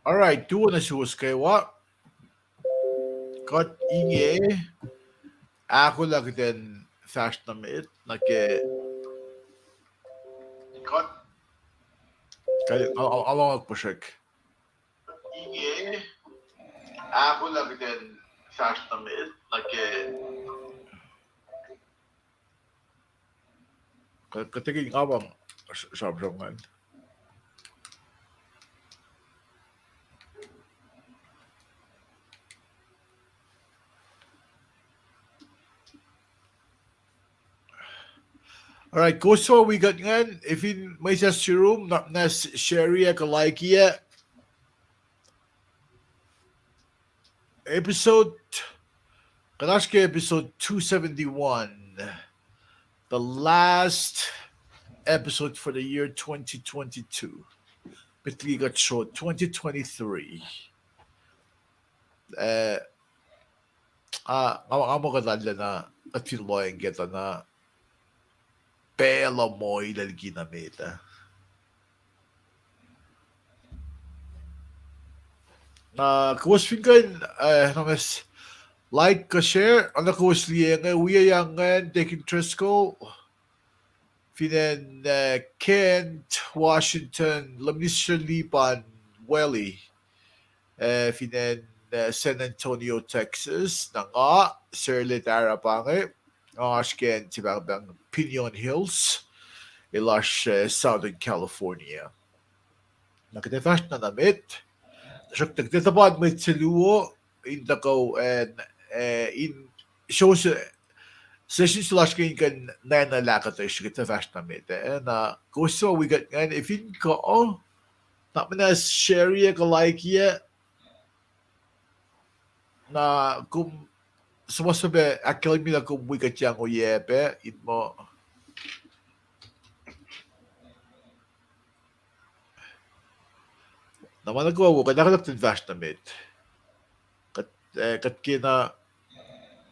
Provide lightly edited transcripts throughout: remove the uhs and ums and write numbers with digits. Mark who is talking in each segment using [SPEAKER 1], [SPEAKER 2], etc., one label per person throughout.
[SPEAKER 1] Alright, tuo na siya kay wa. Kat inge, ako lang din fast na mit, nake, kat, kay, along po siya. Inge, ako lang din fast na mit, nake, katiging awang, sabang man. Alright, so we got ngan. If in may sa room, not nas Sherry Akalakia. Episode, Kanashke episode 271. The last episode for the year 2022. Bitli got short 2023. Amo kadala na at filoy kita na pela mo ilalgi na meta. Kawas fingan, namas like, share, ano kawas liya nga, wiyayangan, taking Trisco, finan, Kent, Washington, Lamisha Lipan, Welly, finan, San Antonio, Texas, na nga, Sir Litara pange, ashken, tibang Pinion Hills, ilash, Southern California. Nakitefast na namit, nagtatabad may siluo, in the go, and in shows, session slash kan nana lakatash kita fast na mit, and gusto we got and if in ko, tak mana share ka like ya, na kung sumasabi akal mi na kung we got yang o yepe it mo naman nagwa ka nakalap fast na mit kat kina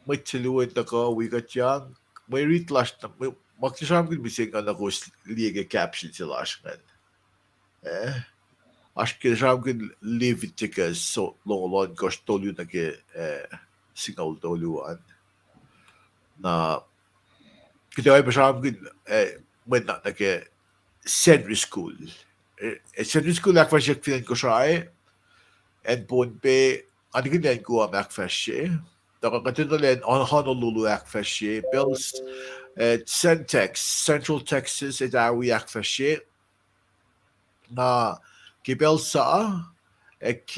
[SPEAKER 1] may siluit na ko we got yang may read last na makisam kin bising ka na ko liga caption sila askan acho que já alguém livre tika so long gostolho na que singal doluan na kita ay pa alguém when na que secondary school secondary school ak fashion finan ko siya and bon pe ani kita ko am ak fashion taka katulolen on Honolulu ak fashion bills Centex Central Texas at awi ak fashion na Gibel sa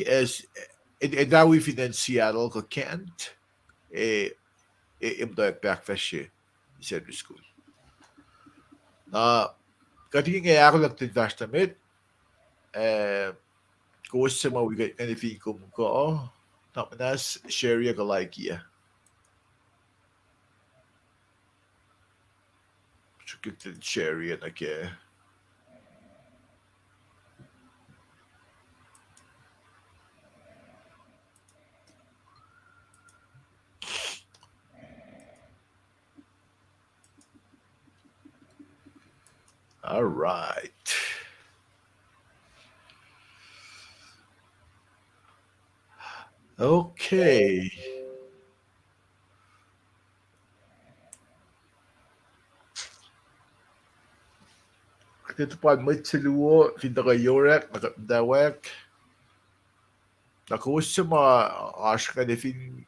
[SPEAKER 1] as dawi finan Seattle ko Kent imda backfashe secondary school. Katingin nga ako nagtindash damit kung sa mga wigay anything ko tapos share ya kalaikia. So share ya na ke. All right. Okay. Dito pa may siluo, pinta ka yorek, nakadawek. Nakuha sa mga ask ka defin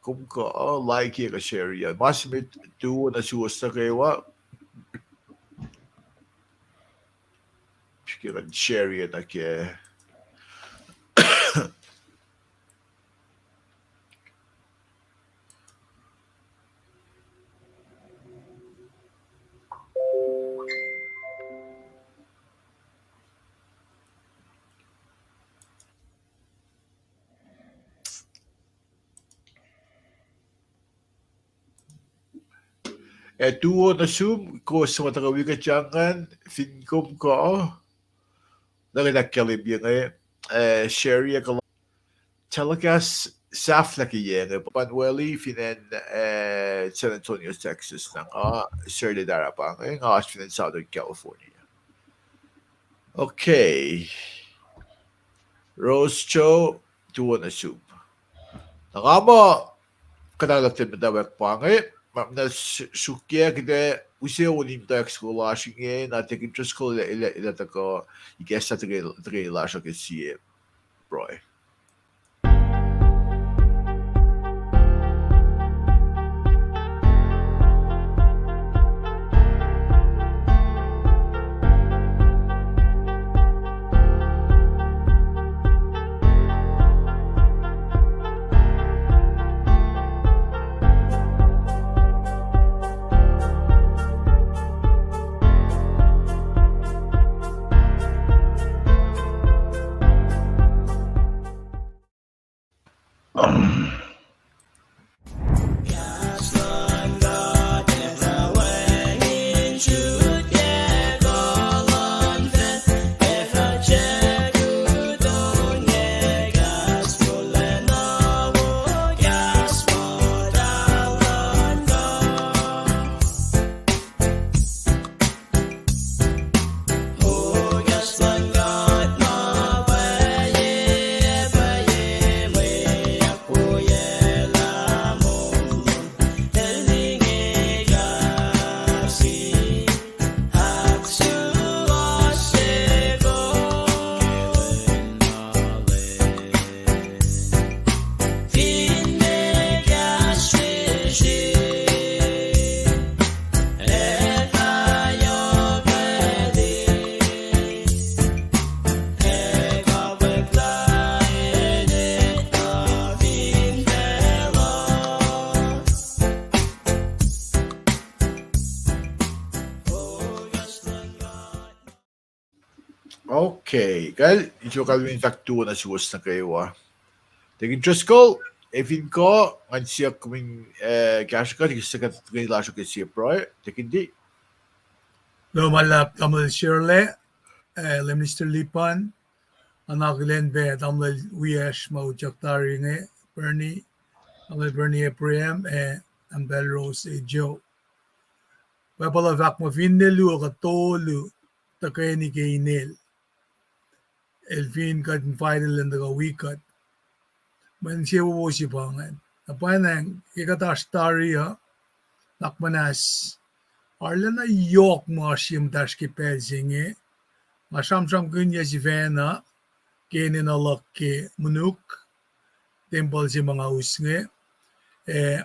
[SPEAKER 1] kung ka like ya ka share ya. Mas may tuwa na suwas na kayo Kira share ya na ke. Tuwo na sum ko sa matagawi ka tiyangan, finkom ko, naganakalib yung share ya ka Telegas Saflaki yang Panueli finan San Antonio, Texas ng Sir Darapang ng Southern California. Okay. Roast Cho, tuwa na soup. Nakama, kanalatin madawak pangit. Mamna sukia kide, usia unim tak sekolah singe, na tekin terus sekolah ila tako, ikesa tege lasha ke siye, Roy. Okay, kal ijo kalwin taktuwa na siwas na kayo Tekin Driscoll, Evin ko, ngan siya kuming cash ka, tigis ka tigis lasyo kay siya pro, tekin di.
[SPEAKER 2] Lumalap tamil Shirley, Lemnister Lipan, Anakilen be tamil Wiash Maujaktari nge, Bernie, tamil Bernie Eprem, Ambel Rose Joe. Wapala vak mafinelu katolu, takay ni Kainel. Elfin kat final and the weekend. Man siya wuwusi pangan. Napanang ikatash tariya, nakmanas, Arla na yok mga siyam dash ki pelsinge, masam-sam kunya si Vena, kini na laki munuk, temple si mga usnge,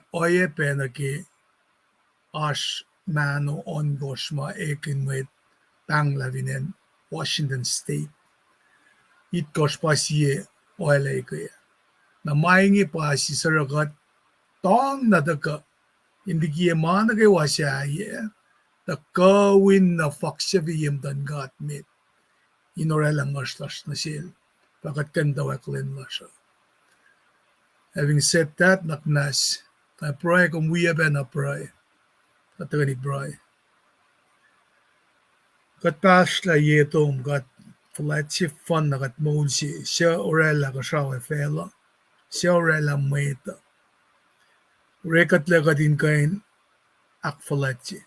[SPEAKER 2] oye pena ki ash mano on goshma ekin with tang lavinen, Washington State. It gosh pa siye oile kaya. Na maingi pa si saragat, tong na daka, hindi kiye mana kay wasya ye, the Kawin na fakseviyem dan gat mit. Inorelang ngaslas na sil. Pakat kandawaklen lasha. Having said that, naknas. Na pray kung wiya ba na pray. Kataga ni pray. Kat pas la yetom kat flat si fun na kat mood si. Siya orela ka siya fela. Siya orela meta. Rekat la katin kain ak flat si.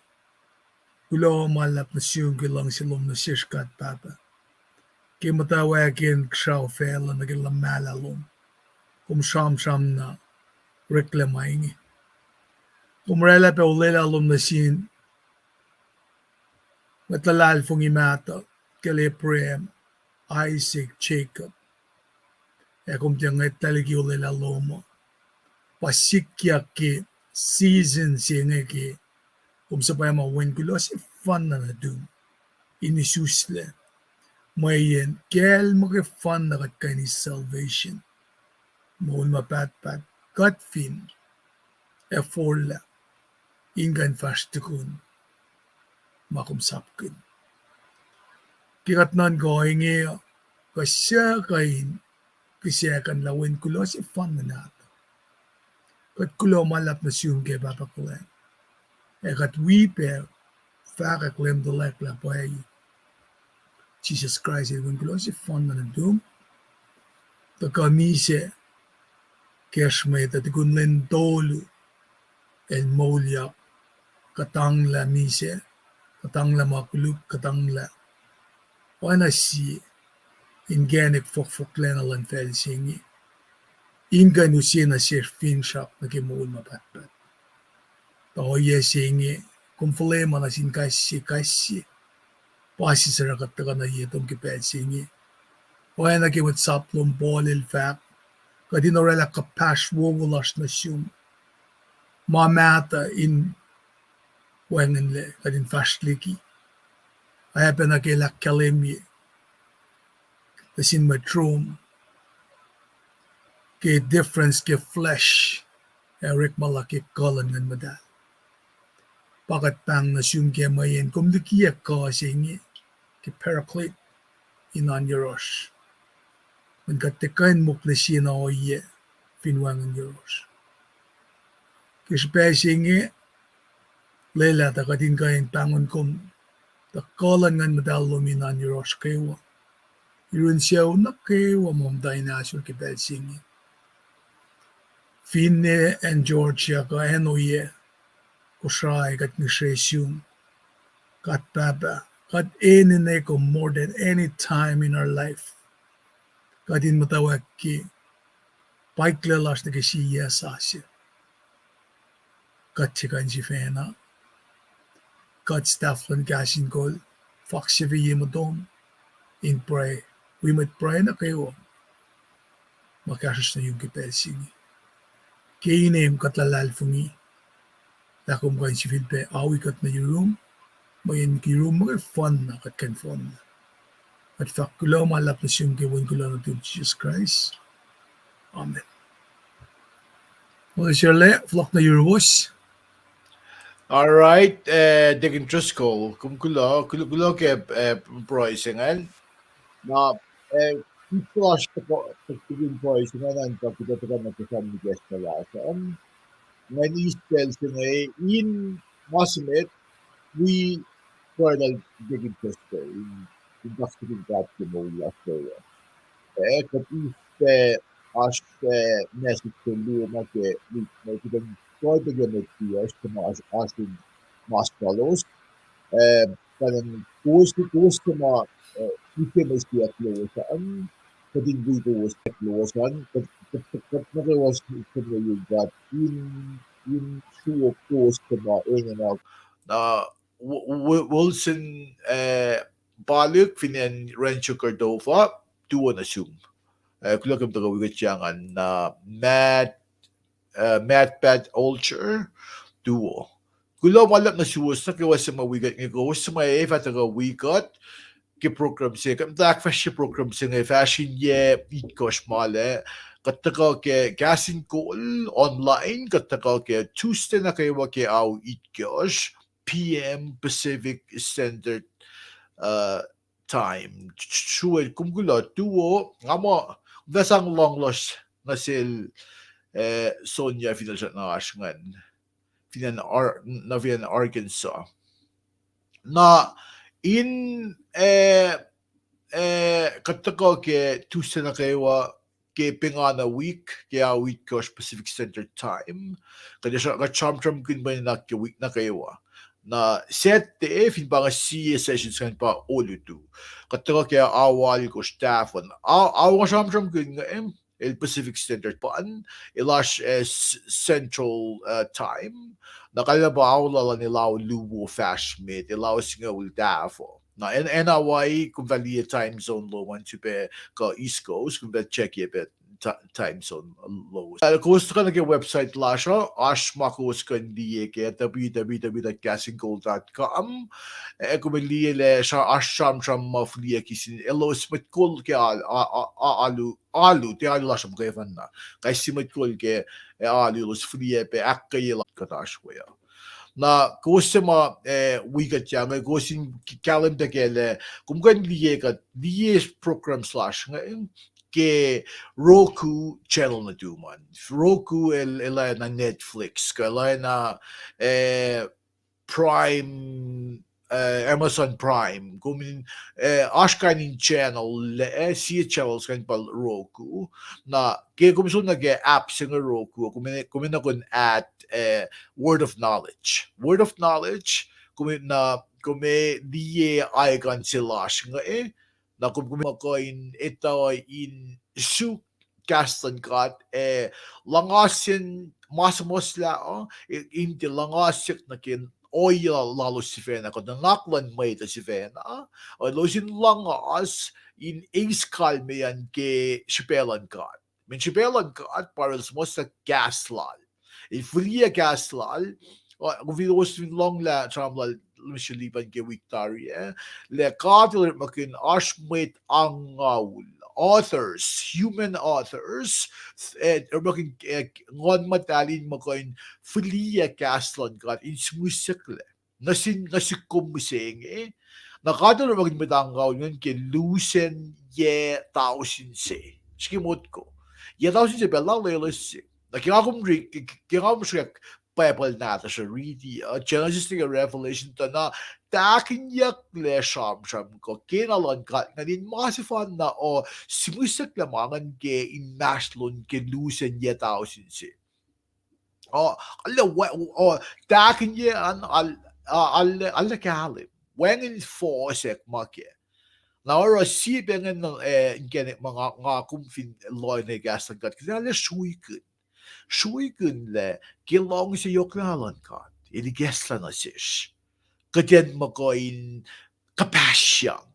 [SPEAKER 2] Ulo malap na siyong kilang silom na sishkat papa. Kimatawakin kshaw fela na kilang malalom. Kum sham na reklamaingi. Kumrela pe ulela alom na sin. Matalal fong imata. Kile Prem. Isaac Jacob. Kum tiyang taligi ulela lomo. Pasikya ki season siya ki. Kung sa pa mawin ko si fun na doon. Inisusle. Mayen, kel mga fun na kat kani salvation. Mawin mapat-pat. Kat fin. Eforla. Ingan fastukun. Makumsapkin. Kikat nan going e. Kasya kain. Kasya kan lawin ko si fun na nato. Kat kulo malap na siyong kay papakulan. Ekat wiper, faka klem de lek la poe. Jesus Christ, even close fun na doom. The kamise, kershme, that kun len dolu, el molia, katang la mise, katang la makuluk, katang la. Wana si, Ingenik fokfoklenalan felsingi. Inga nusina sir finshak na kimul mapatpat. Tahoye singi kumfule manasin kasi pasi sarakat na yetom ki felsingi. Oya na kimut saplum bolil fak kadinorela kapash wogulas na siyum mamata in wengenle kadin fastliki. Aya penakila kalemi tasin matrum ke difference ke flesh Eric malaki kalan ngan madal. Pakat pang na siyum ke mayen kumdikiya ka singi ke paraclete inan yoros. Magkatikain muklesi na oye finwangan yoros. Kispe singi lela ta kadin kain pangon kum ta kalan ngan madal luminan yoros kewa. Irun siyaw na kewa mamday na asul ke bel singi. Finne and Georgia ka enoye kusray kat nisresyum kat baba kat enine ko more than any time in our life. Kadin matawag ki paiklelas na kisiya sasya. Kat sikan si fena. Kat stafflan kasin kol. Faksiviye mo dom. In pray. We might pray na kayo. Makasas na yung kipel singi. Kainim katlalal fungi. Lakom kain si Filipe awi kat na yung room. Mayan ki room mga fun na kat kan fun na. At fakulaw malap na siyong kiwan kulaw na Jesus Christ. Amen. Well, Shirley, flock na your voice.
[SPEAKER 1] All right, digging Driscoll, kulo ke pricingen. Na flash pagtigin pricingen ang kapitatan na kasama ni guest na lasan. Ngayon is in Masimit, we started digging Driscoll in Dustin Gat Mola. Kapiste až message to Luna che poi begynner tiers som as in maspalos. Parang gusto mo ike may siya klosan. Kading dito was klosan. Was ito mo yung got in show gusto mo in and out. Na Wilson balik finan Rancho Cordova tuwa na siyum. Kulakam taga wigat siyangan na Matt Pat Ulcher duo. Kulaw malap na suwas na kawas sa mawigat nga gawas sa mga eva taga wigat ki program siya. Kam tak fashion program siya nga fashion ye itkosh male. Katagal ke gasin ko online katagal ke Tuesday na kayo ke aw itkosh PM Pacific Standard time. Shuel kumgula duo ngamo dasang long loss na sil Sonia final shot na asngan. Na finan Arkansas. Na in katako ke Tuesday na kayo ke pingana week kaya week ko Pacific Standard Time. Kaya siya ka-cham-cham kun ba na ke week na kayo na set fin ba nga CS sessions kan pa olutu. Katako kaya awal ko staff on. Aw cham-cham kun nga el Pacific Standard paan ilash Central Time. Nakalabaw la nilaw luwo fast mid ilaw singa ul dafo. Na en NRY kung valia time zone low one to be ka East Coast kung ba check ye bit time zone low. Kung gusto ka nag website lasha ash makos kan diye ke www.gasinggold.com kung liye le siya ash sham mafliye kisin elo smit kol ke alu ti alu lasha mga evan na kay simit kol ke alu los fliye pe akkay katash waya. Na kusema wigat ya nga kusin calendar kele kumkan liye program slash nga ke Roku channel na duman. Roku ela na Netflix kala na Prime Amazon Prime kumin ashkanin channel siya channels kan pal Roku na kaya kumisun nag apps ng Roku kumin na kun at word of knowledge kumin na kume diye icon sila nga na kung ko in ito in su kastan kat langasin masmosla inti langasik na kin oil lalo si Fena ko naklan may ta si Fena o losin langas in iskal me yan ke sipelan kat men sipelan kat para mo sa gaslal in fria gaslal kung vi was long la tramla lumisilipan ke Victory le katil makin ashmate ang authors, human authors, makin ngon matalin makin flia kaslan kat in smusikle. Nasikum musing nakadalo magin matangaw yun ke lusen ye tausin se. Skimot ko. Ye tausin se bella lelis se. Nakingakum Bible natin siya ready. Genesis to Revelation to na takinyak le sham ko kinalon ka nga din masifan na o simusak lamangan ke inaslon ke lusen ye tao sinsi. O ala o takinya al kalim. When in force make. Na ora si bengen ng genek mga kumfin loy na gasagat. Kasi ala shuikun le gilong sa yoklalan ka. Ili gesla na sish. Kaden mo ko in kapasyang.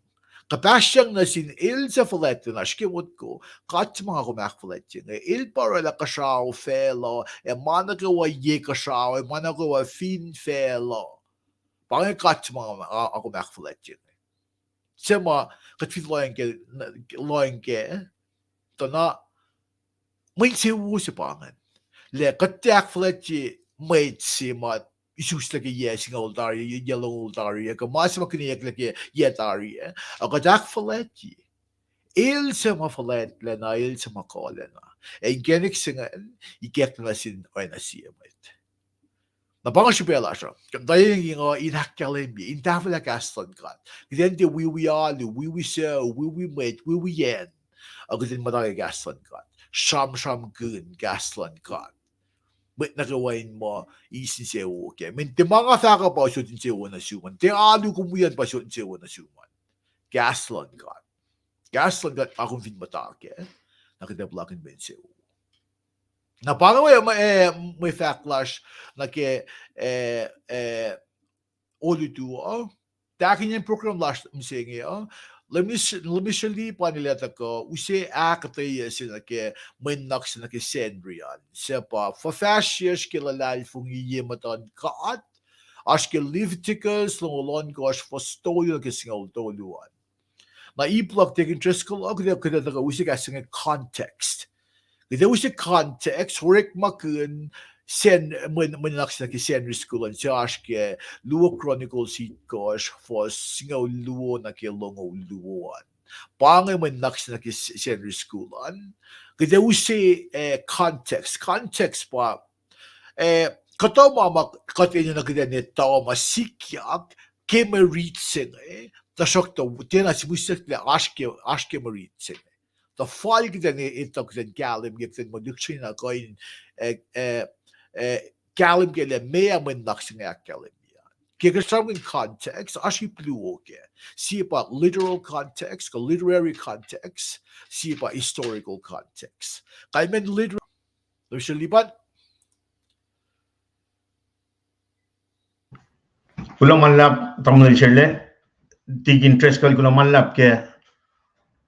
[SPEAKER 1] Kapasyang na sin il sa falet na shkiwot ko. Kat mga kumak falet yun. Il para la kashaw felo. Mana ka wa ye kashaw. Mana ka wa fin felo. Pangay kat mga ako mak falet yun. Sema katfit loyang ke. To na may siwu si pangan. Le katak fletchi made simat isus like yes in old area yellow old area ka mas makiniyak like yet area a katak fletchi il sama flet le na il sama kole na en genik singan ikek na sin ay na siya met na bang shibela siya dahil yung inakkalimbi in tafla kastan kan then the we alu we so we mate we yen a gudin matay gaslan kan sham gun gaslan kan but nagawain mo isin siya okay. Men te mga thaka pa siya din siya na suman. Te alu kumuyan pa siya din siya na suman. Gaslan God. Gaslan God akong fin matake. Nakideblakin ben siya. Na paano may backlash na ke olu tuwa. Takin yung program last msenge Lemishali panileta ko use akatay sina ke menak sina ke sendrian sepa for fashias ke lalal fung yematan kaat as ke Leviticus longolon gosh for stoyo ke singal toluan na iplak taking triskal og de kada ka use ka singa context kada use context work makun sen menak sina ke sendri school and josh ke luo chronicles hit gosh for singaw luo na ke longo luoan pangay menak sina ke sendri school an kada use context pa kato mama kato na kada ne tao masikyak ke meritsen ta to tena si musak le ashke meritsen the fall kada ne itok den galim giften moduksin na koin galim gele mea menak sina galim in context, actually blue okay. See about literal context, literary context, see about historical context. I mean literal. Usually, but
[SPEAKER 3] Kulang manlap tamnal shirle dig interest kal kulang manlap ke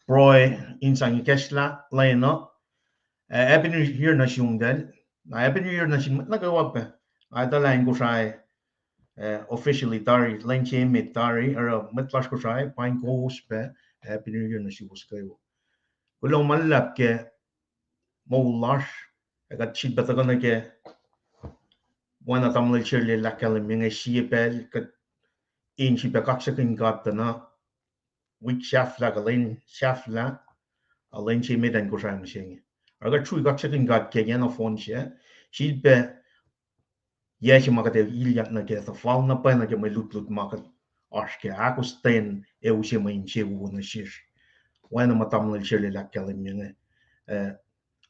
[SPEAKER 3] proy insang kesla layno happy new year na shungdal na happy new year na shing nagawa pa ada lain ko sai officially tari lain che mit tari or matlas ko sai pain ko uspe happy new year na shi uskayo kulang manlap ke mo lash agat chit batagana ke wana tamnal shirle lakal minga shiepel kat in shi pe kaksakin gatana wik shafla galin shafla alain chi medan ko sham shing aga chui kaksakin gat ke yana phone she be ye shi magate ilya na ke the fall na pa na ke mai lut makat aske ako sten e u shi mai che u na shish wana matam na chele la kala minge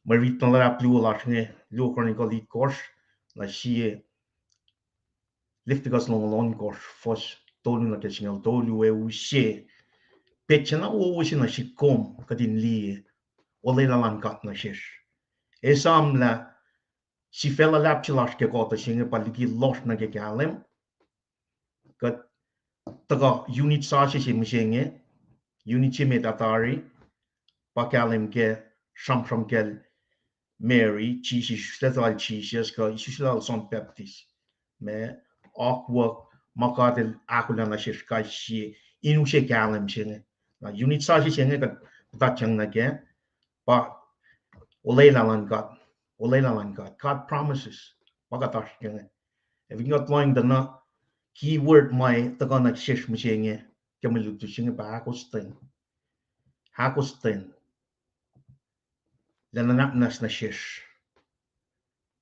[SPEAKER 3] marit na la plu la shne lo chronicle lit course na shi liftigas long long course fos tolu na ke singal tolu e u she Pechana ocean a shikom kadin li ole la lan kat na shish. Esam la si fella lapchilash ke kota shinge paliki losh na ke kalem kat taga unit sa shi mishenge unit chi metatari pa kalem ke sham kel Mary chi shi stetal chi shi ka shi son baptist me awkward makatel akulan la shish ka shi inu she kalem shinge na unit sa shi shinge kat ta chang na ke pa ole la lan kat God promises pagatash shinge if you got line the na keyword mai taga na shish mishenge kamilu tu shinge ba hakosten lana nas na shish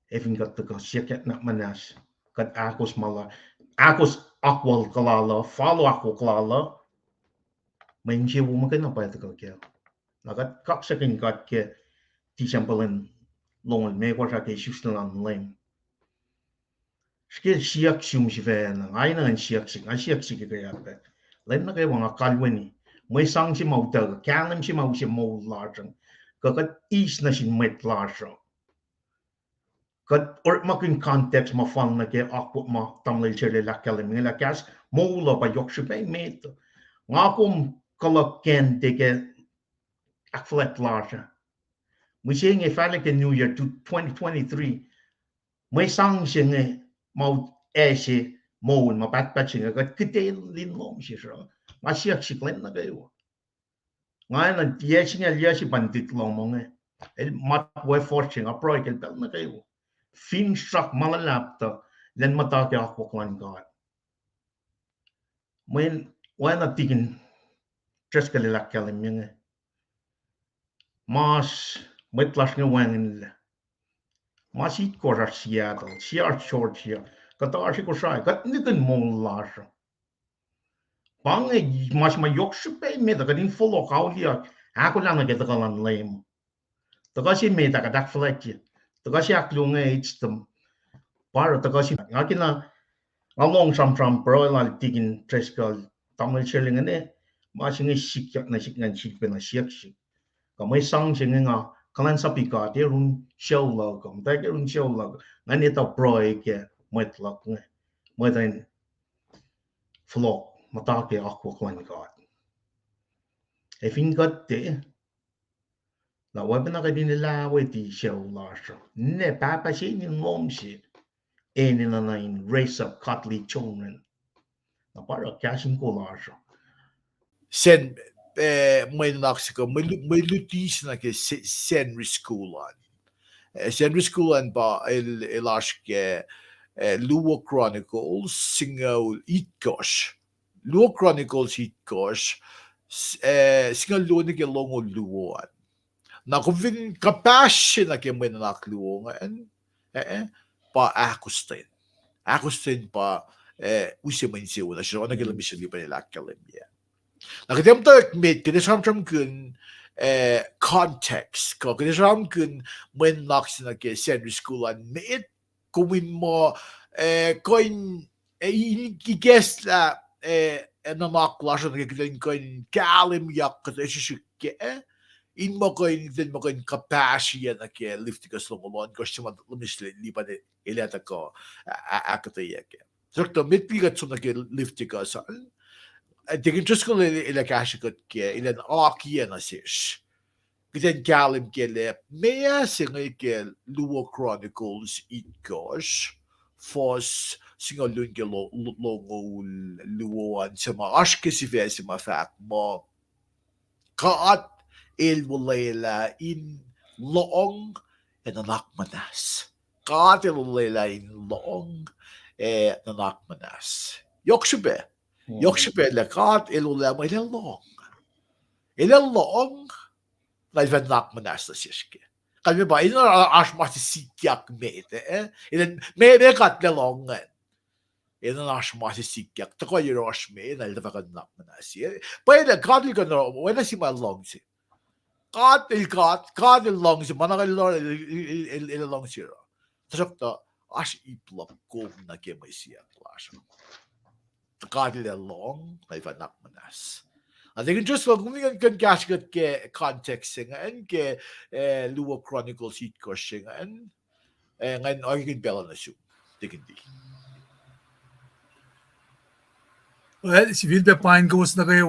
[SPEAKER 3] if you got the shiket na manas kat akos mala akos akwal kalala follow akwa kalala main shi wo makan apa ta ke nagat kak sakin kat ke ti samplen long me kwa ke shustan an lem skill siak shum shi ve na aina an siak sik ke ya pe len na ke wa kalweni mai sang shi mau ta kan shi mau shi mau larjang ka is na shin met larjang kat or makin context ma fan na ke akwa ma tamle chele la kalem la kas mo lo pa yok shi pe met ngakum kala ken de ke akflet larjang we saying if I like a New Year to 2023 mai sang shi nge mau shi mo ma bat shi ga kite lin long shi so ma siak shi klen na ga yo ngai na tie shi nge lia shi bandit long mo nge el mat we fortune a pro ke pel na ga yo fin struck malalapta len mata ke akwa klan god when a tikin just ke la kalim nge mas metlas nge wen mas it ko ra Seattle short here kata shi ko sai kat ni kan mo la bang mas ma yok shi pe me da kadin follow ka lia ha ko lang ke da kan lem da ka shi me da ka dak flat da ka shi ak lu nge it's them par da ka shi ngakina ngalong sam pro la tikin trescal tamil chelling ne ma shi nge shik na shik ngan shik pe na shik ka mai sang shi nga kalan sa pika de run show lo kom da ke run show lo ngani ta pro ke met lak nge mo den flock mata ke akwa kwan god e fin got de la wa bena ga din la we di show la so ne pa shi ni mom shi en in a nine race up cutly children na para cashin ko la so
[SPEAKER 1] Sen may naksiko may lutis na ke sen riskulan. Sen riskulan ba ilaske Luo Chronicles singaw itkosh. Luo Chronicles itkosh singaw luo ni ke longo luoan. Na kung kapasya na ke may nakluongan pa akustin. Akustin pa usiman siya na siya na kilam siya pa nila kalim ya. Nakademta med kinisamtram kun context ko kinisamtram kun when naksin na ke secondary school an med kumin mo koin i guess la na maklasyon na kikin koin kalim yak kateshuke in mo koin din mo koin capacity na ke lift ka slongolon ko siya lumisli lipan ilata ko akatayak. So to mitpigat so na ke lift ka saan Digin just ko ila kashikot ke ilan aki na sish. Gitan kalim ke le mea singa ke Luo Chronicles itkosh fos singa lun ke longo luoan sa ma ashke si fe si ma fak mo kaat il wulayla in loong en anak manas. Kaat il wulayla in loong anak manas. Yokshibe. Yokshibe kat ilulema ilalong nalvan nakmanas na siske. Kalmi ba ina ashma si sikyak mete ilan mete kat lalongan. Ina ashma si sikyak tako yero ashme nalva kan nakmanas. Pa ina kat ilkan wala si malong si. Kat ilong si manakal ilalong si ro. Tasakta ash iplop ko na kemay siya klasyo. Kadile long nalva nakmanas. I think just kung kan kaskat ke context ngan ke Luo Chronicles hit ko ngan ngan origin bella na siya. Tikindi.
[SPEAKER 2] Well, si Vilde Pine goes na kayo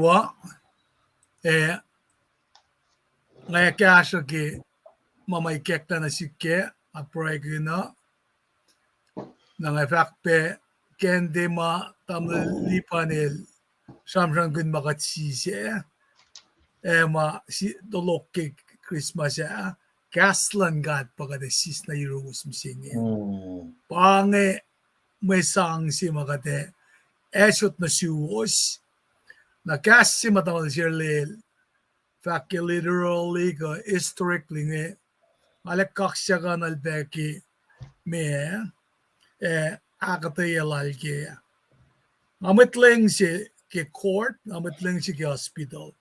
[SPEAKER 2] ngaya kasha ke mamay kekta na sikke apray ko na nang efak pe kende ma tamlipanel samsang gun makatsisi ma si dolok ke Christmas gaslan gat pagade sis na irus misingi pange may sang si makate esot na siwos na kasi matamal siya lel fakke literally ka historically nge alek kaksya ka nalbeki me akatay alal ke amitling si ke court amitling si ke hospital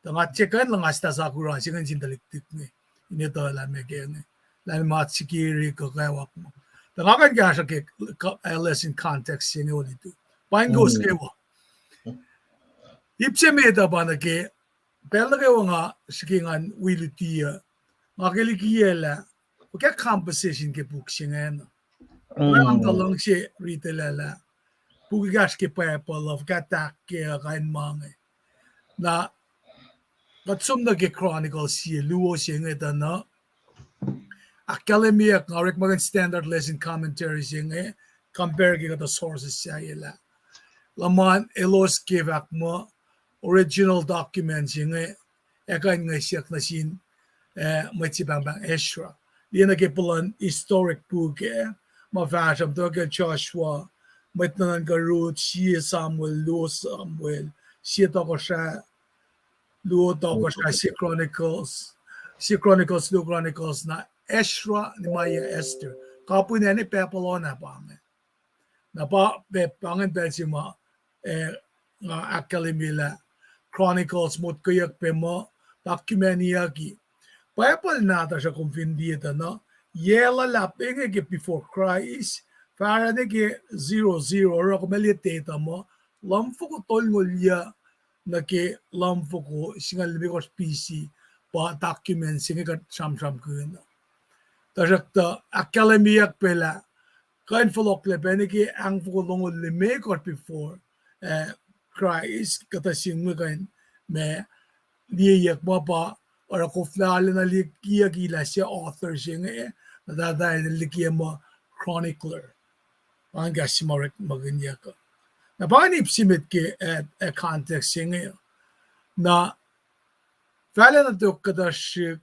[SPEAKER 2] tangatsekan lang hasta sakura si kan sindaliktik ni inito alam me ke ni lan mat sikiri ko kawak mo tangakan ka siya ke lesson context si ni ulit pangos ke wa ipse me ta ba na ke Pela ke nga sikingan wilitia makilikiela kaya composition ke buksingan ang talong si ritelala pugigas ke people of katak ke kain mange na katsum na ke chronicle si luo sing ita na academia karek magan standard lesson commentary sing compare ke the sources siya ila laman elos ke vak mo original documents yung ekan nga siyak na sin matsibang Ezra. Di na kipulan historic book mafasham to ka Joshua matnan ka Ruth siya Samuel Luo Samuel siya to ko siya Luo to ko siya si Chronicles Luo Chronicles na Ezra ni Maya Esther kapo niya ni Pepalo na pangan na pa pangan pa si ma nga akalimila Chronicles mot kayak pemo documentary Bible nata siya kumfindita no yela laping ke before Christ para ne ke 00 ro kumeliteta mo lamfo ko tolngolya na ke lamfo ko singal mi ko PC pa document singa sam kun ta academia pela kain folok le beniki ang fo longol le me ko before Christ kata sing kain me liyak mo pa or ko flala na likia gila siya author siya nadadaya na likia mo chronicler ang gasi mo maganya ka na panganib simit ke context siya na flala na to kada siya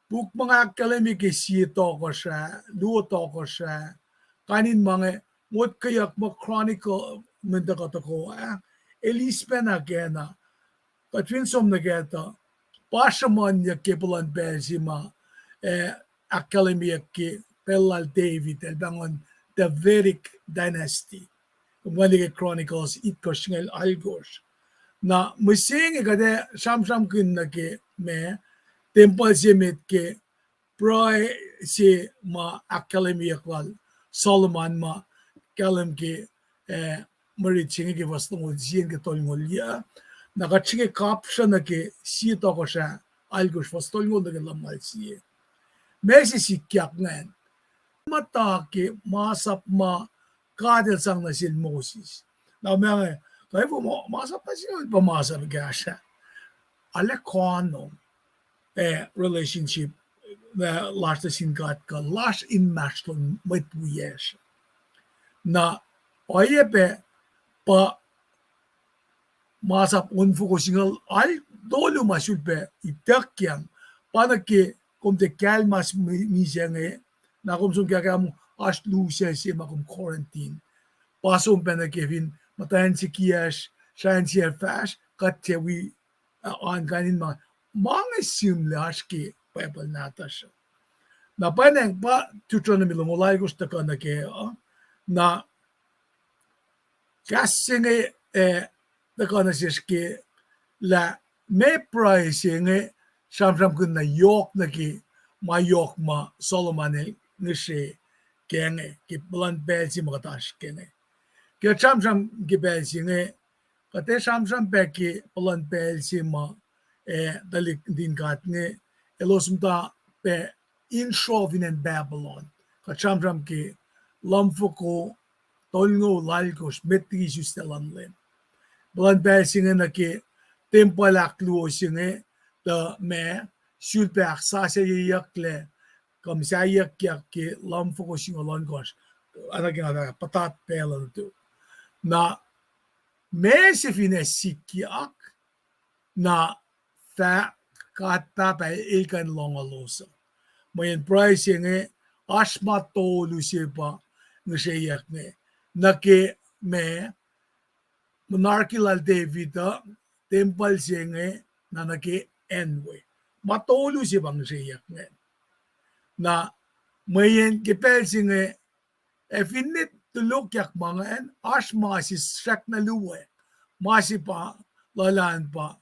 [SPEAKER 2] buk mga kalami ke siya to ko siya luo to ko siya kanin mga mot kayak mo chronicle menda ka to ko Elispen agena Katrin som nageta Pashaman ya kepulan bezima akademia ke pelal David elbangon Davidic dynasty kumali ke Chronicles itkos ngel algos na musing ikade sham kun na ke me temple simit ke proy si ma akademia kwal Solomon ma kalam ke mariching ke wastong zin ke tolngolya nakachige caption na ke si to ko siya algos wastong na ke lamal siye Messi si kyak ngan mata ke masap ma kadel sang na sil Moses na mga kaya po masap pa siya pamasap ka siya ale kono relationship na last sin gat ka last in match to mit yes na oye pe pa masap unfu ko singal ay dolo masul pe itakyang para ke kung te kalmas misenge na kung sung kaya mo as lucia si makum quarantine pasong pe na Kevin matayan si Kiyash siyan siya fast kat wi on kanin mga simle haski pebal nata siya na paneng pa tutro na milumulay gusto ka na ke na kasi nga nakana siya la may price nga samsam kun na yok na ki mayok ma Solomon nga siya kenge ki bulan besi makatash kenge kaya samsam ki besi nga kate sham peki olan pel sima dalik din kat nge elosumta pe in Chauvin Babylon ka sham ki lamfuko tolngo lalkos metri sustelan len bulan pel singe na ki tempalak luo singe the me sulper sa se yakle comme ça yak ki lamfuko singolon gos ana patat pel tu na me se fine sikiak na fa kata pa ikan longalosa mayan pricing asma to lusipa ng siyak ne nake me monarchical Davida temple singe na nake enwe matolu si bang siyak ne na mayan kipel singe finit tulok yak mga en asma si sak na luwe masi pa lalaan pa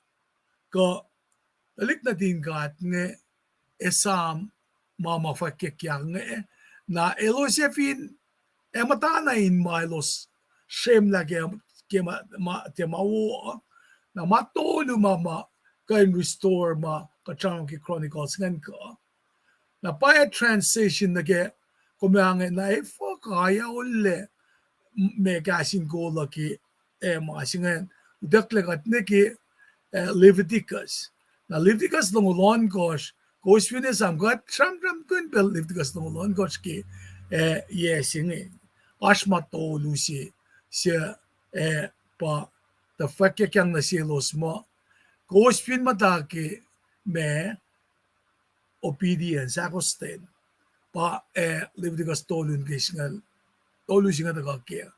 [SPEAKER 2] ko dalik na din kat nge esam mama fakekyak nge na elosefin matana in milos shem la ke mawo na matolo mama kan restore ma kachang ki chronicles ngan ko na pa transition na ke kumangan na ifo kaya ulle me kasin ko laki masingan daklegat ne ki Leviticus. Na Leviticus ng ulon kosh, kosh fines am gat tram kun pel Leviticus ng ulon kosh ki yesing ashma to lusi siya pa the fakya kyang na silos mo kosh fin mata ki me obedience akosten pa Leviticus tolun kisngal tolusi nga daga kya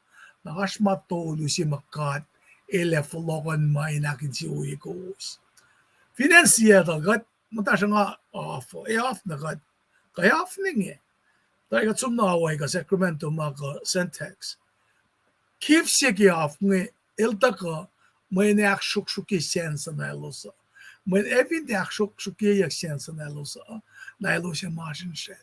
[SPEAKER 2] na ashma to lusi makat elef logan ma inakin si uwi koos. Financier gat mata siya nga off na gat kaya off ning Dahil gat sum na away ka Sacramento mga syntax. Keep siya ki off nga ilta ka may niyak shuk-shuki sensa na ilosa. May evin niyak shuk-shuki yak sensa na ilosa na ilosa masin siya.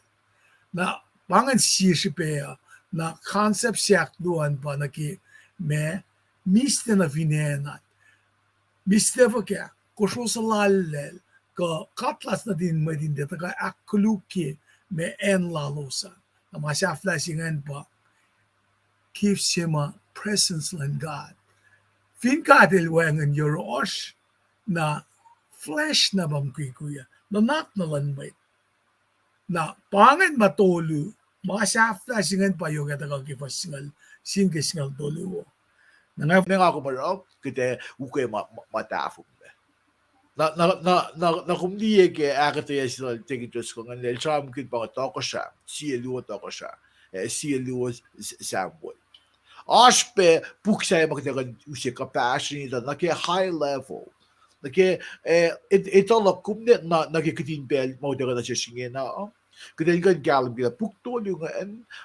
[SPEAKER 2] Na pangan siya siya na concept siya duan pa na ki me miste na vinenat. Miste pa kaya, kusho sa lalel, ka katlas na din may din dito, ka akuluki me en lalosa. Na masya flashingan pa, keeps him a presence lang God. Fin katil wengan yoros na flesh na bang kuya, na nak na lanbay. Na pangan matolu, masya flashingan pa yung kata kakipasingal, singkisingal tolu.
[SPEAKER 1] Nga ako maraw, kita ukay matafong. Na kumdiye ke akata sila tigitos ko nga nil siya mungkin pa toko siya, siya toko siya, siya samboy. Aspe puksay magdagan usya capacity na naki high level. Naki ito lang kumnet na nakikitin bel magdagan na siya singin na Kedengan galim bila pukto yung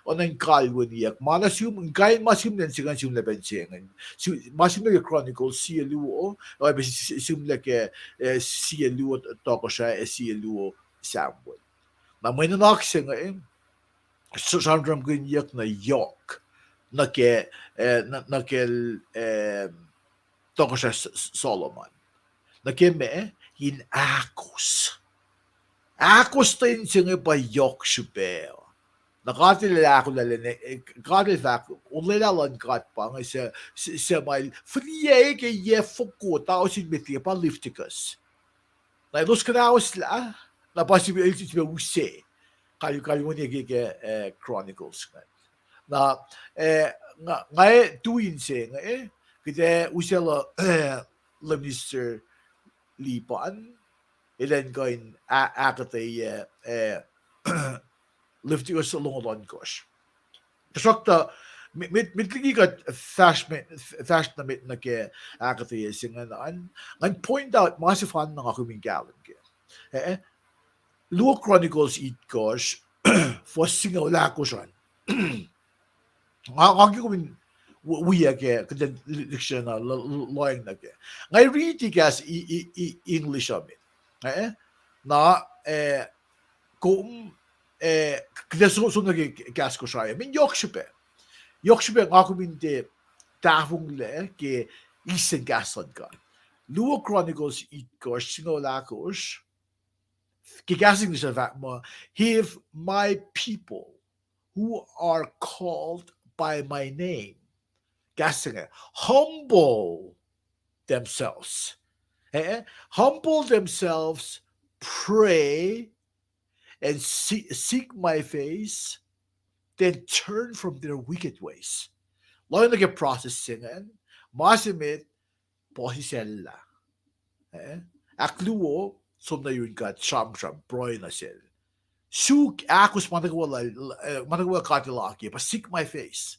[SPEAKER 1] onan kalwo niyak manasum kain masum den sigan sum leben sengen masum le chronicle si luo o be sum le ke si luo toko sha si luo sambo na mo na naksenga so sandram gun yak na yok na ke na ke toko sha Solomon na ke me in akos Akostin singe pa yok super. Nakatilala ako lalene, katil fact, ulilalan kat pa nga sa may friye ke ye fuko tao sinbiti pa liftikas. Na ilos ka na ako sila, na possibility to be use. Kayo mo niya ke chronicles nga. Na nga tuwin siya nga kita usela Minister Lipan, ilan koin akatay lifting us along on kosh. Kasokta mitligi ka fast na mit na ke akatay singan an point out masifan ng ako mingalan ke. Luo Chronicles it kosh for singaw la ko siya. Ngagi ko min wiya ke kada diction na loyang na ke. Ngay read kas English of it. Na kung kada sunod gas ko siya min yokshipe nga ko min de tafong le ke isen gaslan ka. Luo Chronicles itkosh singolakosh. Gigasing siya that mo, if my people who are called by my name, gasing humble themselves. Humble themselves, pray, and seek my face, then turn from their wicked ways. Lo yung nag-processing, masimit, posisella. Akluo, som na yun ka, sham, broy na sel. Suk, akus matagwala katilaki, but seek my face.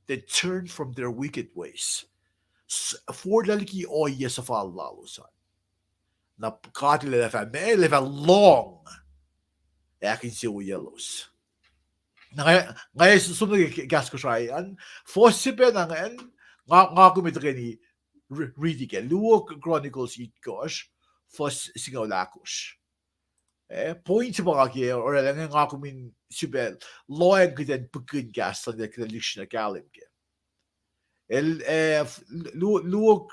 [SPEAKER 1] Then turn from their wicked ways. For laliki o yes of Allah, na katila lefa long. Akin si yellows. Ngayon susunod gas ko siya yan. Fosipe na ngayon, nga kumita ni reading it. Luo Chronicles it gosh, fos singaw lakosh. Point sa mga kaya, or lang nga kumin sibel, loyan ko din pagkin gas sa condition na kalim ke. Luo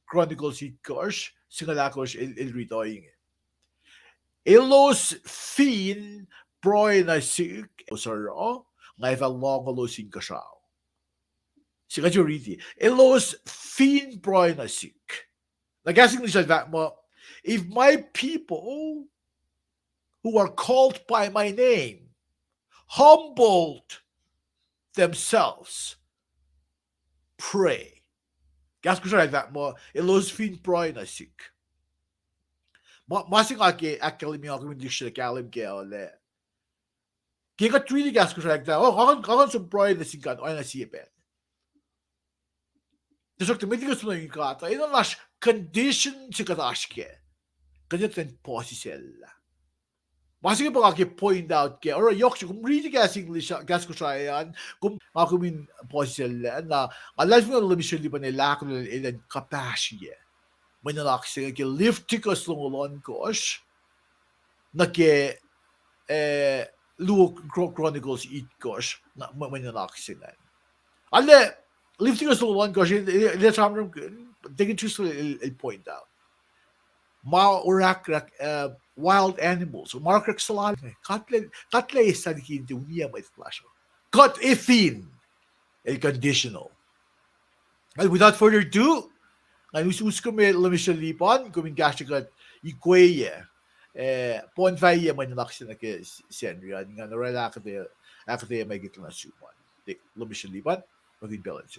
[SPEAKER 1] Chronicles it gosh, singaw lakosh il ritoing. Ilos fin broy na sik saro ngay long losin ka siya. Sika juriti. Ilos fin broy na sik. Nagasing ni siya that mo, if my people who are called by my name humbled themselves, pray. Gas ko siya like that mo, ilos fin broy na sik. Masing akalim yung ako hindi siya kalim kaya ole. Kaya ka really gas ko siya like that. Kakan sa broy na singkan, o na siya. Tapos automatic ko yung kata. Ito nash condition si katash ke. Kanya ten posisella. Masing pa kaki point out ke. Or yok siya, kung really gas English, gas ko siya yan, kung ako min posisella, na alas mo na lumisyon di ba nila ako na ilan kapasya. May nalaksing ke liftikas lungulon kosh na ke Luo Chronicles it kosh na may nalaksing. Ale liftikas lungulon kosh ile samram taking truth il point out. Ma urak wild animals or markrak salan katle istadikin de unia may flash. Cut ifin el conditional. And without further ado, ngayon usus kami lumisyon lipan, kuming gasyagat ikweye. Ponfaya man nalaksin na ke Senria, nga narala akate may gitla na suman. Lumisyon lipan, maging balance.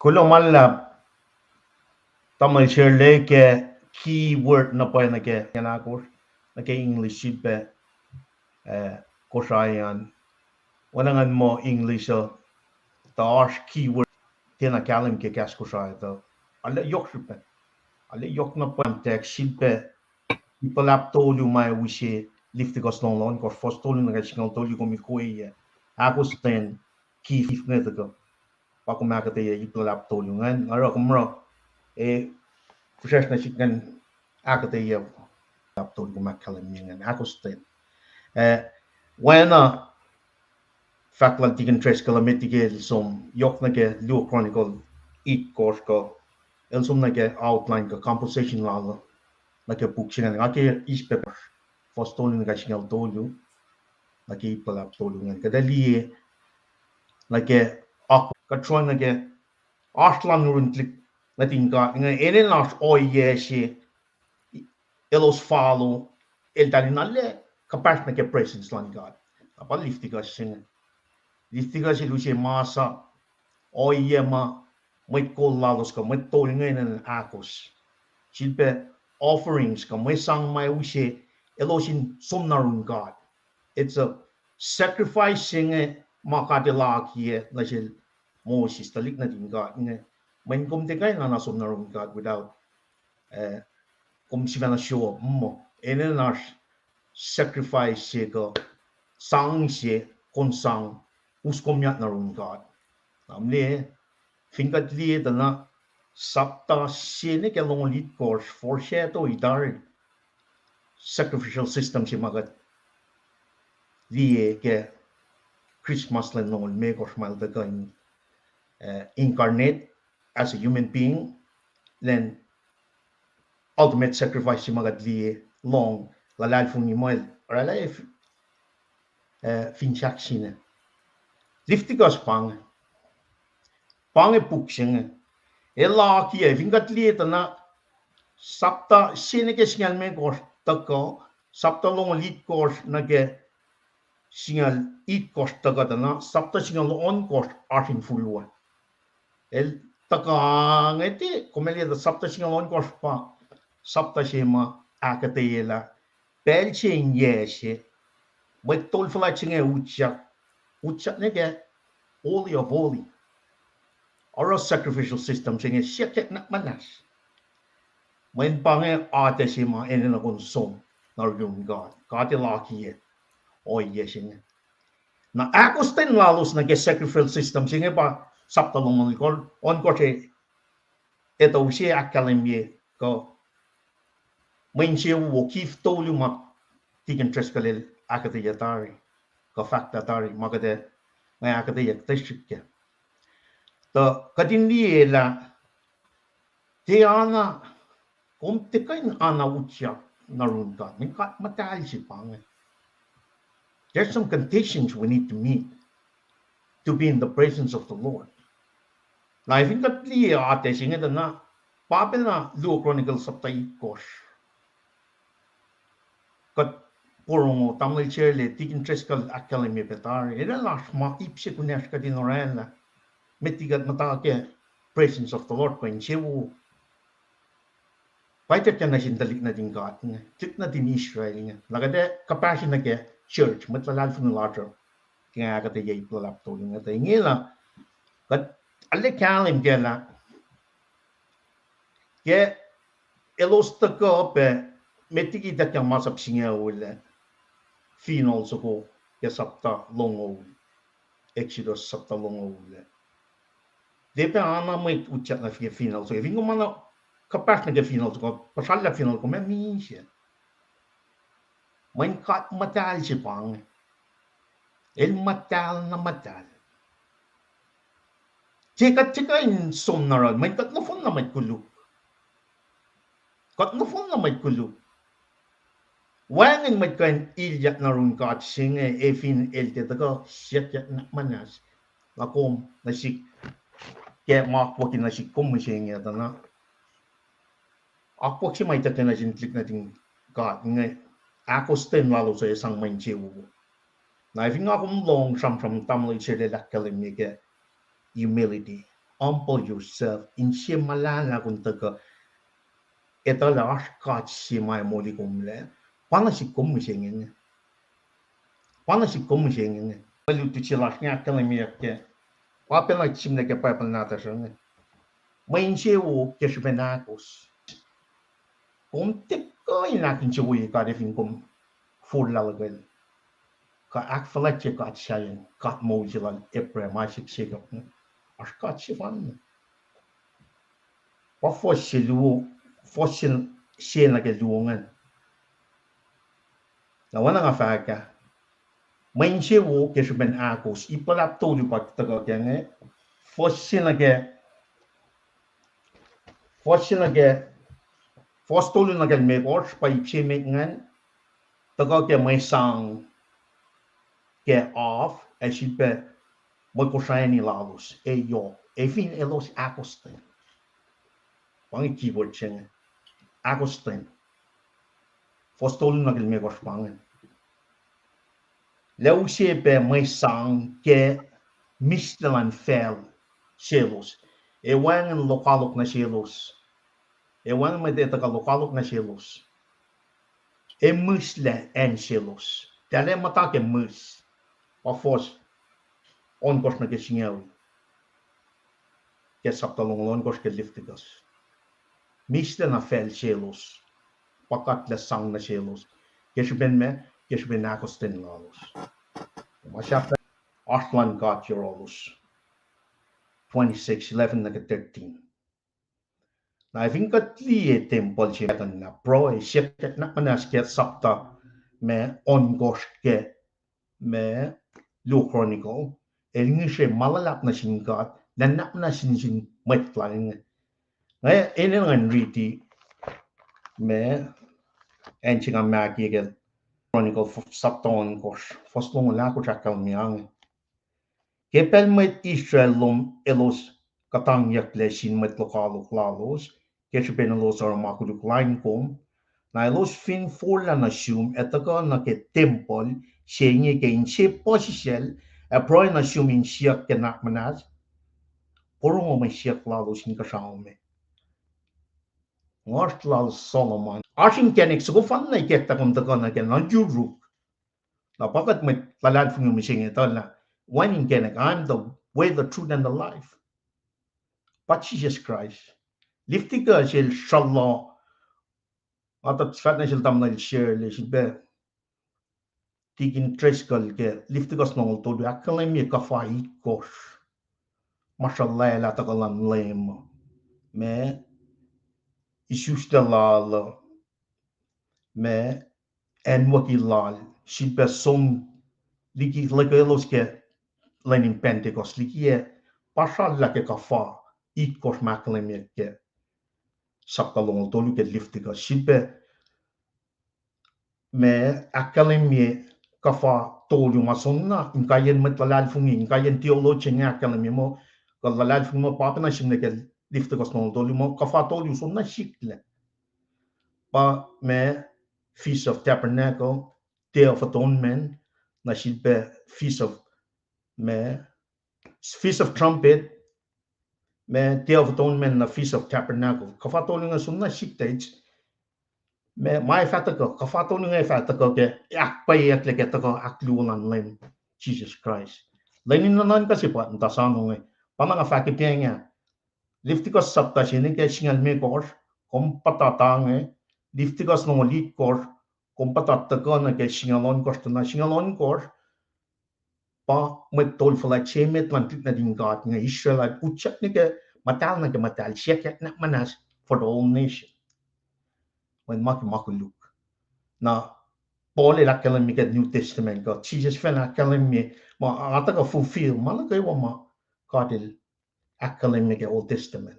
[SPEAKER 3] Kulo malap tamay share ke keyword na pa na ke yanakor na ke English ship ko sayan walangan mo English taas keyword tina kalim ke kas ko saya to alle yok ship alle yok na pa text ship ipalap to lu mai wishe lift ko slon lon ko first to lu na singal to lu ko mi ko ako sten key ne to pa ko ma ka te ipalap to lu ngan aro ko mro fresh na chicken ako te lap to lu ma kalim ngan ako sten when faculty can trace kilometer som yok na ke Luo Chronicle it course ko el som na ke outline ka composition la na ke book singa na ke is paper for stolen na singal tolu na ke palap tolu ngan ka dali na ke ka try na ke aslan run click na tinga nga enen las oye she elos follow el dalinale ka part na ke presence lan god apa liftiga singa liftiga si luce masa oye ma may kolalos ka may tolingay na akos silpe offerings ka may sang may wishe elosin somnarun god it's a sacrificing makadilaki na sil Moses talik na din god nga may kumtikay na somnarun god without kum siya na show mo enenas sacrifice ko sang siya konsang uskomyat na rung God. Namli, finkat liye na sapta sine ke long lead course foreshadow idar sacrificial system si magat liye ke Christmas len nol make or mal the going incarnate as a human being, then ultimate sacrifice si magadli long lalal fung ni moel or alay finchak sine. Liftigas pang e puksing e la ki e vingatli na sapta sine ke signal me gor tako sapta long lit course na ke signal it cost taka na sapta signal on cost artin fulwa el taka ngeti komelia da sapta signal on cost pa sapta shema akatela pel chen yeshe but tol fala chinge ucha nege holy of holy or a sacrificial system chinge sheket na manas when pange ate shema enen na konsom na yun god kate laki o yeshinge na akosten lalos na ke sacrificial system chinge pa sapta long on ko ito siya akalimye ko main siya wo kif tolu ma tiken treskalel akate yatari ko fakta tari magade may akate yaktashikya to kadindi la te ana kom te kain ana ucha narunta min ka matal si pang there's some conditions we need to meet to be in the presence of the Lord. Na I think that li ate singa na papel Luke Chronicles of Taikos kat purong tamil chele tikin treskal academy petari ina las ma ipse kunesh ka dinorela metigat matake presence of the Lord ko inchewu paita kana sindalik na din gat tik na din Israel nga lagade kapasyon na ke church matlalal fun later kaya ka te yai plap to nga te ngila kat alle kalim gela ke elos ta ko pe metigi da kang masap singa wala final so ko ke sapta longo Exodus sapta longo wala depe ana mai uchat na final so vingo mana kapas na ke final so ko pasal la final ko me minche main kat matal si pang el matal na matal chika in somnara main kat no fon na mai kulu kat no fon na mai kulu Wangin may kain ilyat na rung kat singe efin elte taga siyat na manas lakom na sik ke makwakin na sik kum singe na akwak si may takin na sintik na ting kat nga ako sten lalo sa isang main chewu na ifing akom long from tamli chile lakalim ke humility humble yourself in siya malala kung taga ito la kat si may muli kumle Pana si kom singing. Pana si kom singing. Walu tu chilas nya kalami ke. Papel na chimne ke papel na ta shang. Main che wo ke shbenakos. Kom te ko ina kin che wo ka de fin kom for la gel. Ka ak falat che ka chayen ka mo jilan epre ma sik sik. As ka chi fan. Wa fo shilu fo shin shen la ke duongan. Na wana nga faga main che wo ke shben akos ipalap to lu pak taga kenge fossin lage fostolu na gel me gors pa ipse me ngan taga ke mai sang ke off e shipe mo ko shani lalos e yo e fin elos akosten pang keyboard chen akosten fostolu na gel me gors pangen Leu siebe mai sang ke mistelan fel selos. E wangan lokalok na selos. E wangan madeta ka lokalok na selos. E musle en selos. Tale mata ke mus. Pa fos on kos na ke singaw. Ke saptalong on kos ke liftigas. Mistel na fel selos. Pakat la sang na selos. Ke shben me Kishbin Akostin lalos. Mashap Arslan got your olos. 26:11 na 13. Na vinkat liye temple chiatan na pro e sheket na manas ke sapta me on goshke me Luke Chronicle, ngi malalap na singkat, nanap na sin matlang. Ngay ngan riti, me, en chinga magi Chronicle sapton kosh, foslong la ko chakal miang. Kepel met Israel lom elos katang yak lesin met lokalo klalos, keshepenalos or makuluk line kom, na elos fin for la nasium etaka na ke temple, siya ke inche posisel, a proy nasium in siyak ke nakmanas, porong may siyak klalos in kasaume. Ngart lal Solomon. Arsing kenek so fan na ikekta kum taka na ken na juruk. Na pakat met lalad fung yung mising ito na, when kenek, I'm the way, the truth, and the life. But Jesus Christ. Liftiga sil shalom. Atat fat na sil tam na share le sil be. Tigin treskal ke liftigas nongol to do akalem ye kafai kosh. Mashallah la takalan lem. Me isus de lal. Me en wakilal. Sil be som liki lekelos ke lenin Pentecost likie pasalla ke kafa ikkos makalem ke sakalong to lu ke liftigas sil be me academie kafa tolu masonna in kayen metlalal fungi in kayen teologi nga academie mo kallalal fungi mo papana shimne ke lifte kosno tolu mo kafa tolu sonna shikle pa me Feast of Tabernacle, Day of Atonement, na shilpe Feast of me Feast of Trumpet, me Day of Atonement na Feast of Tabernacle. Kafa tolu nga sonna shikte me mai fatako kafato ni fatako ke yak pai yak le ke to aklulan len Jesus Christ lenin nan kasi pa nta sano nge pamanga fakipenga liftikos sapta shini ke singal me kor kompata nge liftikos no lit kor kompata ko na ke singalon kor na singalon kor pa met tol fala chemet lan tit na dingat nge Israel utchat ni ke matal na ke matal shek na manas for the whole nation when makuluk na Paul la kalam mi New Testament ko Jesus fa la kalam mi ma ata ka fulfill ma la kay wa ma kadil akalam mi Old Testament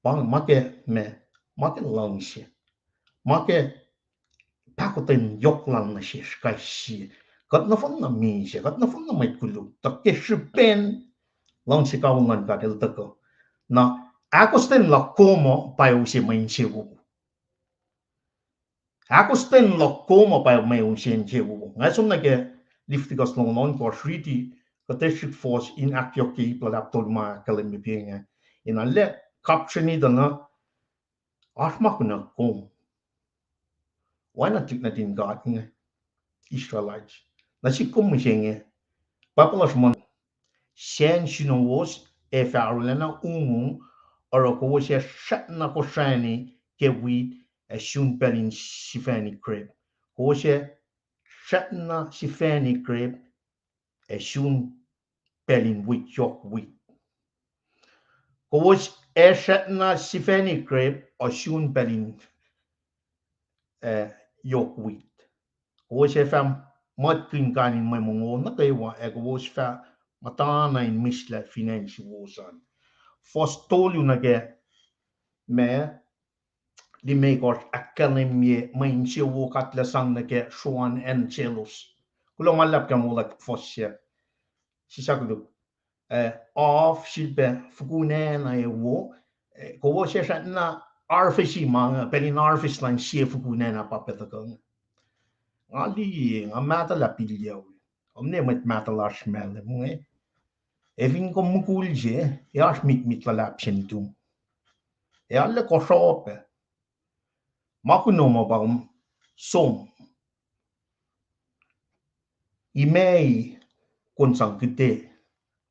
[SPEAKER 3] pang ma ke me ma ke lang shi ma ke pakoten yok lang na shi ka shi kat na fon na mi shi kat na fon na mai kulu ta ke shi pen lang shi ka un ka del ta ko na akosten la como pa u shi mai shi Akosten lo como pa mai un scienze u. Ngasum na ke liftigas long non por shriti kateshit force in akyoki pladaptol ma kalemi pinga. In alle captioni dana ashmakuna kom. Why not tik na din God nga Israelites. Na si kom mishenge. Papalas mon sen shinowos e farulena umu oro ko se shatna ko shani ke wheat a shun pelin shifani crib. Ko se shatna shifani crib a shun pelin wheat yok wheat. Ko was e shatna shifani crib a shun pelin yok wheat. Ko se fam mat kin kanin mai mongo na kay wa e ko was fa matana in misla financial wosan. Fostolju na ke me di mekos akademie main se wo katla sang na ke shuan en chelos kulo malap ka mo lak fosya si sakulu of shilbe fukune na e wo ko wo se na arfishi manga pelin arfish lan se fukune na papeta ko ali amata la pilio omne met mata la smel mo evin kom mukulje ya mit la lapsentum e alle ko shope makunomo bagum som imei kun sang kite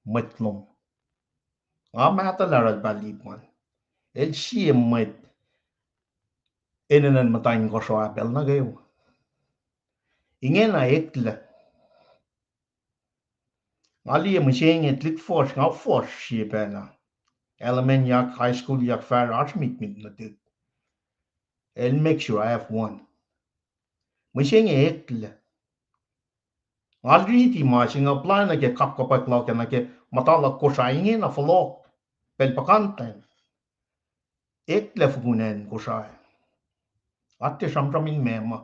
[SPEAKER 3] matlom amata laral balipman el siem met enenan matain ko so apel na gayo ingena ekla ali machine etlik force nga force shipena element yak high school yak fair arts mit na dit el make sure I have one machine ekla already matching apply na ke kap ko pa clock na ke matala ko shaingi na follow pel pakanten ek le fugunen ko shai atte shamramin mema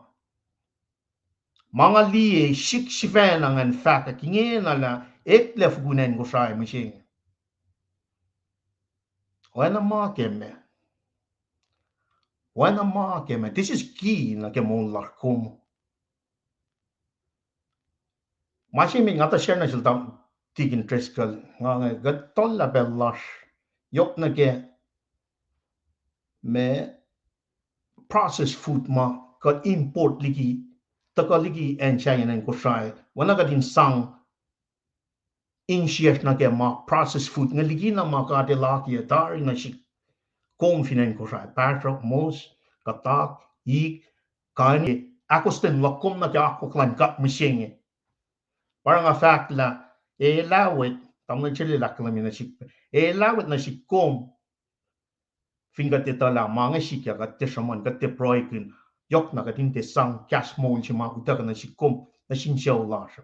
[SPEAKER 3] mga li shik shifen ang fa ka kinge na la ek le fugunen ko shai machine wana ma keme this is key na ke mon la kom machine mi ngata share na sultam tigin treskel nga gat tolla bellash yok na ke me processed food ma got import ligi taka ligi en China en ko shai wana ga din sang in shift na ke ma processed food nga ligi na ma ka de la ki tar na shi kom finen ko shai patro mos kata I kani akosten la kom na ka ko klan kat machine parang a fact la e lawet tam na chile la klamina shi e lawet na shi kom finga te tala manga shikya ka te shaman ka te proikin yok na ka tin te sang cash mon shi ma uta ka na shi kom na shin show la sha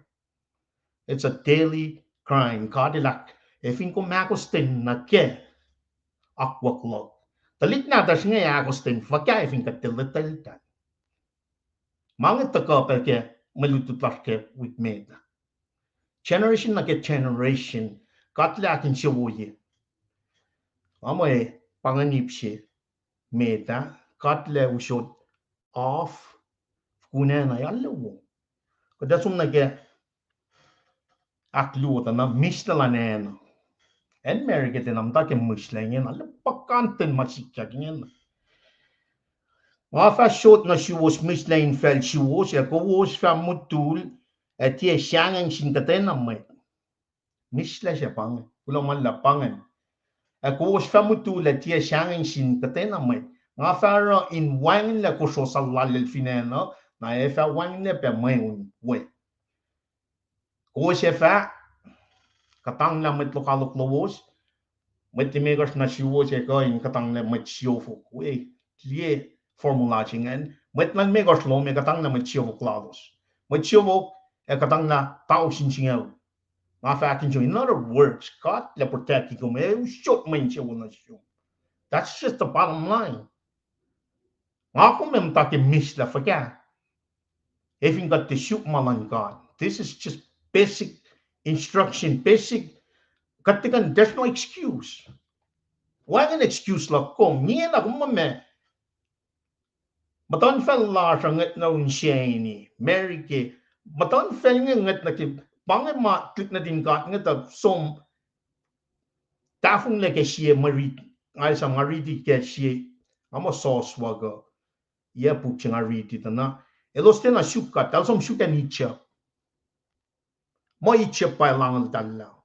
[SPEAKER 3] it's a daily crime cadillac e fin ko ma ko sten na ke aqua clock talit na ta shinga ya ko sten fa ka e fin ka te letel ta manga ta ka pa ke malutu tlas ke with me generation na ke generation katla kin shi wo ye amoy panganip shi meta katle usod off kunena yalle wo ko da sum na ge akluta na misla nena en merge te nam ta ke muslengen alle pakanten masikya gingen wa fa shot na shi was mislen fel shi was ya ko was fa mutul etie shangen shinkaten na me misla she pang kulo man la pangen e ko was fa mutul etie shangen shinkaten na me nga fa ro in wang la ko so salal el fineno na e fa wang ne pe me un we ko she fa katang la met lokal klowos met te megos na shiwo che ko in katang la met shio fu we lie formula chingen met man megos lo me katang la met shio klados met shio e katang na tao shin chingel ma fa kin in other words got la protect ko me shot men che wona shio that's just the bottom line ma ko mem ta ke mis la fa ka if you got the shoot malan god this is just basic instruction basic katikan there's no excuse why an excuse la kom ni na kom me maton fel la sangat na un sheni mary ke maton fel ngat na ke bang ma klik na din gat ngat som ta fung le ke shie mari ai sa mari di ke shie amo sauce waga ye pu chinga ri ti na elosten na shuka tal som shuka ni cha mo I cha pa lang dalla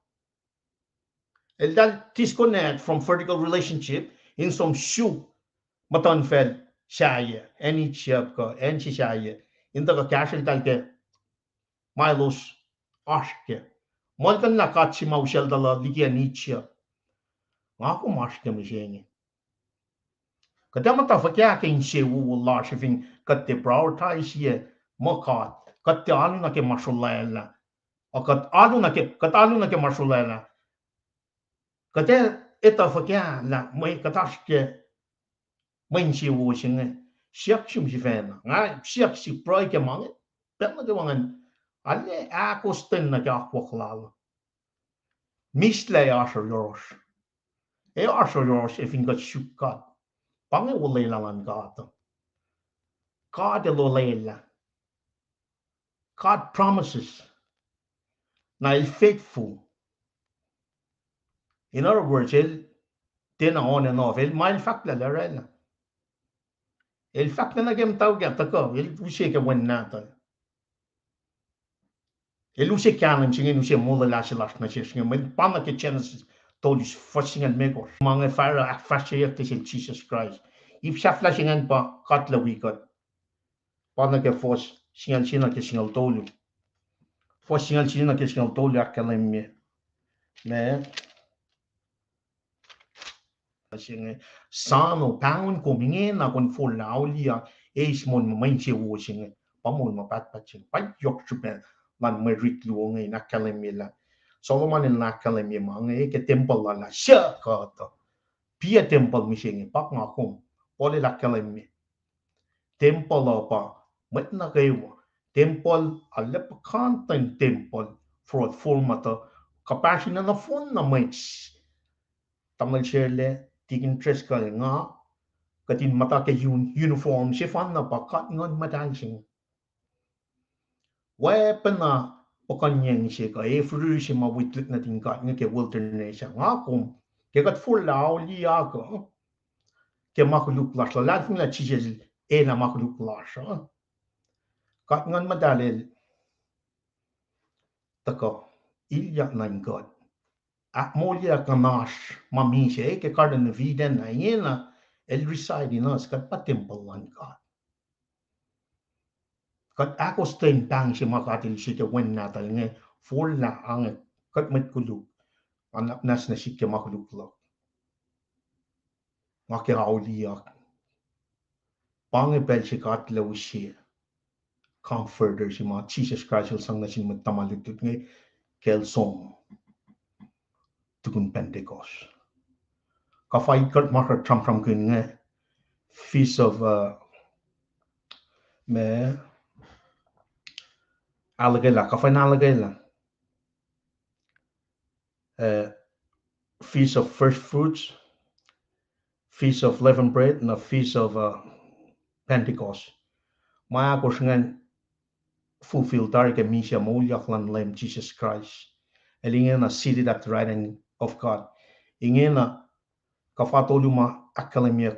[SPEAKER 3] el dal disconnect from vertical relationship in some shoe maton fel shaye any chap ko en chi shaye in the casual tal ke milos ashke mon kan na ka chi ma ushel dala ligia nicha ma ko mashke mi jeni kadama ta fa kya ke in she wu la shifing kat te prioritize ye mo kat te alu na ke mashulla o kat alu na ke mashulla kat eta fa kya la mai katashke mein chi wu shinge siak shim shi fen nga siak si proi ke mang pe ma ke wangan alle a kosten na ka kwklal misle ya shoros e a shoros if in got shukat pang e wole la lan gata God lo leila God promises na il faithful in other words el tena on and off el mail fact la rela el fact na gem tau ga ta ko el ushe ke wen na ta el ushe kanan chingen ushe mo la la na chingen men pana ke genesis tolis fashing and mego mange fire a fashe te Jesus Christ if sha flashing and pa kat la we got pana ke fos singal china ke singal tolu fos singal china ke singal tolu akala me sing sano pound ko mingen na kon fol na aulia eis mon main che wo sing pa mon ma pat pat sing pa yok chupen lan merit luong na kalemila Solomon in na kalemi mange ke temple la sha ka to pia temple mi sing pak ma kum pole la kalemi temple apa met na kayo temple alep content temple for full mata kapasyon na phone na mates tamal share tigin tres ka nga katin mata ke uniform si fan na pa kat ngon madansing weapon na pokonyeng si ka fru si ma witlit na tingkat nga ke wilderness nga kum ke kat full lao li ako ke makuluk las la fun la chijes na makuluk las kat ngon madalel tako ilya nan god a molia kanash mami se ke karden viden na yena el reside in us kat patemple lan god kat ako stain tang si makatil si ke wen natal nge full la ang kat met kuluk anak nas na si ke makuluk lo makirauliak pange pel si kat lo si comforter si ma Jesus Christ sang na sin magtamalitut nge kel song tukun Pentecost kafay kat makar tram kun nge feast of me alagela kafay na alagela feast of first fruits feast of leavened bread and a feast of Pentecost maya ko ngan fulfill darke misha mo yaklan lem Jesus Christ elingena seated at the right hand of God ingena kafatoluma akademia